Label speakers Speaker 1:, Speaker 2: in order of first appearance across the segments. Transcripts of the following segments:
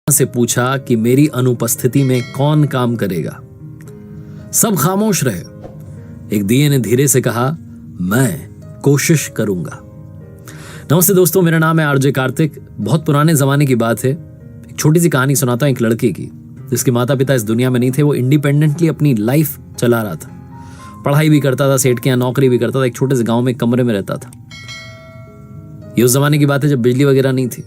Speaker 1: से पूछा कि मेरी अनुपस्थिति में कौन काम करेगा। सब खामोश रहे। एक दिए ने धीरे से कहा, मैं कोशिश करूंगा। नमस्ते दोस्तों, मेरा नाम है आरजे कार्तिक। बहुत पुराने जमाने की बात है। एक छोटी सी कहानी सुनाता हूं एक लड़के की जिसके माता पिता इस दुनिया में नहीं थे। वो इंडिपेंडेंटली अपनी लाइफ चला रहा था, पढ़ाई भी करता था, सेठ के यहाँ नौकरी भी करता था, एक छोटे से गांव में एक कमरे में रहता था। ये उस जमाने की बात है जब बिजली वगैरह नहीं थी।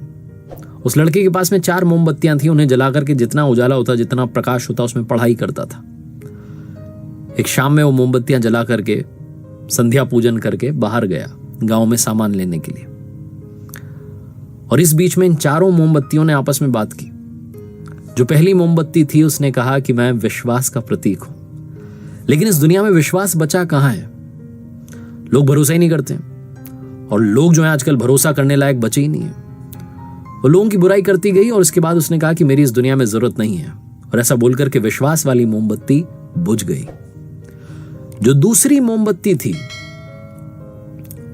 Speaker 1: उस लड़के के पास में 4 मोमबत्तियां थी। उन्हें जला करके जितना उजाला होता, जितना प्रकाश होता, उसमें पढ़ाई करता था। एक शाम में वो मोमबत्तियां जला करके संध्या पूजन करके बाहर गया गांव में सामान लेने के लिए। और इस बीच में इन 4 मोमबत्तियों ने आपस में बात की। जो पहली मोमबत्ती थी उसने कहा कि मैं विश्वास का प्रतीक हूं। लेकिन इस दुनिया में विश्वास बचा कहां है? लोग भरोसा ही नहीं करते और लोग जो है आजकल भरोसा करने लायक बचे ही नहीं है। वो लोगों की बुराई करती गई और उसके बाद उसने कहा कि मेरी इस दुनिया में जरूरत नहीं है। और ऐसा बोलकर के विश्वास वाली मोमबत्ती बुझ गई। जो दूसरी मोमबत्ती थी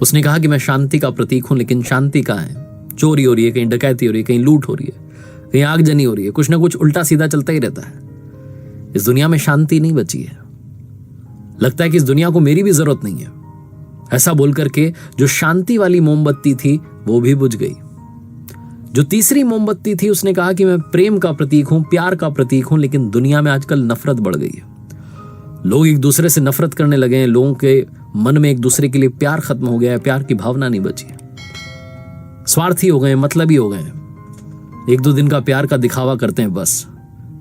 Speaker 1: उसने कहा कि मैं शांति का प्रतीक हूं। लेकिन शांति कहां है? चोरी हो रही है, कहीं डकैती हो रही है, कहीं लूट हो रही है, कहीं आगजनी हो रही है, कुछ ना कुछ उल्टा सीधा चलता ही रहता है। इस दुनिया में शांति नहीं बची है। लगता है कि इस दुनिया को मेरी भी जरूरत नहीं है। ऐसा बोलकर के जो शांति वाली मोमबत्ती थी वो भी बुझ गई। जो तीसरी मोमबत्ती थी उसने कहा कि मैं प्रेम का प्रतीक हूं, प्यार का प्रतीक हूं। लेकिन दुनिया में आजकल नफरत बढ़ गई है। लोग एक दूसरे से नफरत करने लगे हैं। लोगों के मन में एक दूसरे के लिए प्यार खत्म हो गया है। प्यार की भावना नहीं बची है। स्वार्थी हो गए, मतलबी हो गए हैं। 1-2 दिन का प्यार का दिखावा करते हैं बस।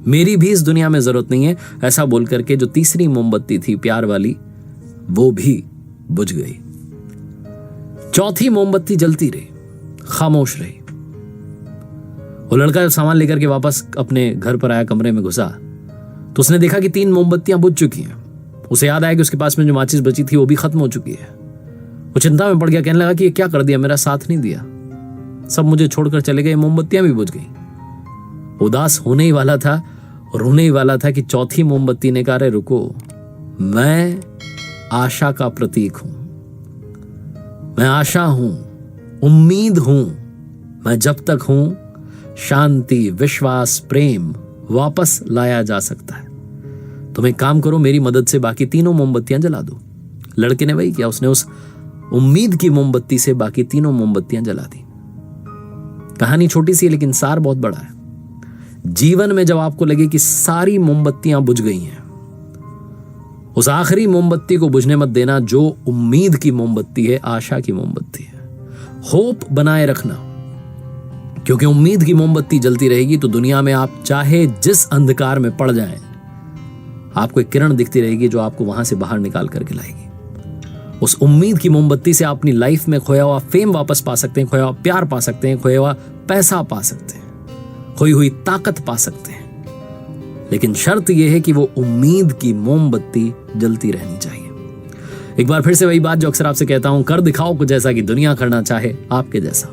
Speaker 1: मेरी भी इस दुनिया में जरूरत नहीं है। ऐसा बोल करके जो तीसरी मोमबत्ती थी प्यार वाली वो भी बुझ गई। चौथी मोमबत्ती जलती रही, खामोश रही। वो लड़का जब सामान लेकर के वापस अपने घर पर आया, कमरे में घुसा तो उसने देखा कि 3 मोमबत्तियां बुझ चुकी हैं। उसे याद आया कि उसके पास में जो माचिस बची थी वो भी खत्म हो चुकी है। वो चिंता में पड़ गया, कहने लगा कि ये क्या कर दिया, मेरा साथ नहीं दिया, सब मुझे छोड़कर चले गए, मोमबत्तियां भी बुझ गई। उदास होने ही वाला था और रोने ही वाला था कि चौथी मोमबत्ती ने कहा, अरे रुको, मैं आशा का प्रतीक हूं, मैं आशा हूं, उम्मीद हूं। मैं जब तक हूं शांति, विश्वास, प्रेम वापस लाया जा सकता है। तुम एक काम करो, मेरी मदद से बाकी 3 मोमबत्तियां जला दो। लड़के ने वही किया। उसने उस उम्मीद की मोमबत्ती से बाकी 3 मोमबत्तियां जला दी। कहानी छोटी सी है लेकिन सार बहुत बड़ा है। जीवन में जब आपको लगे कि सारी मोमबत्तियां बुझ गई हैं, उस आखिरी मोमबत्ती को बुझने मत देना जो उम्मीद की मोमबत्ती है, आशा की मोमबत्ती है। होप बनाए रखना, क्योंकि उम्मीद की मोमबत्ती जलती रहेगी तो दुनिया में आप चाहे जिस अंधकार में पड़ जाएं, आपको एक किरण दिखती रहेगी जो आपको वहां से बाहर निकाल करके लाएगी। उस उम्मीद की मोमबत्ती से आप अपनी लाइफ में खोया हुआ फेम वापस पा सकते हैं, खोया हुआ प्यार पा सकते हैं, खोया हुआ पैसा पा सकते हैं, खोई हुई ताकत पा सकते हैं। लेकिन शर्त यह है कि वो उम्मीद की मोमबत्ती जलती रहनी चाहिए। एक बार फिर से वही बात जो अक्सर आपसे कहता हूं, कर दिखाओ कुछ ऐसा कि दुनिया करना चाहे आपके जैसा।